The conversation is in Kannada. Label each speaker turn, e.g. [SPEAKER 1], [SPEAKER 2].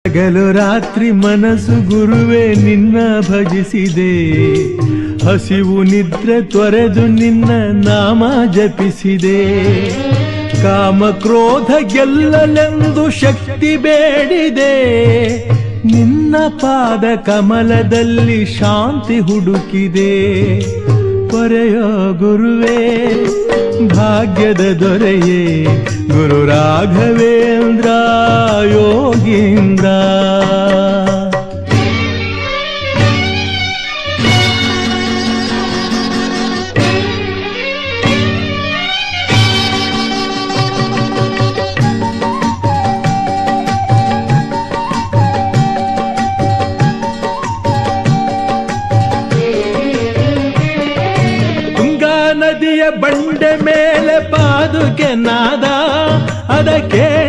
[SPEAKER 1] ಹಗಲು ರಾತ್ರಿ ಮನಸ್ಸು ಗುರುವೇ ನಿನ್ನ ಭಜಿಸಿದೆ, ಹಸಿವು ನಿದ್ರೆ ತೊರೆದು ನಿನ್ನ ನಾಮ ಜಪಿಸಿದೆ. ಕಾಮ ಕ್ರೋಧ ಗೆಲ್ಲಲೆಂದು ಶಕ್ತಿ ಬೇಡಿದೆ, ನಿನ್ನ ಪಾದ ಕಮಲದಲ್ಲಿ ಶಾಂತಿ ಹುಡುಕಿದೆ. ಪೊರೆಯೋ ಗುರುವೇ ಭಾಗ್ಯದ ದೊರೆಯೇ ಗುರು ರಾಘವೇಂದ್ರ ಯೋಗೀಂದ್ರ. ನದಿಯ ಬಂಡೆ ಮೇಲೆ ಪಾದುಕೆ ನಾದ, ಅದ ಕೇಳಿ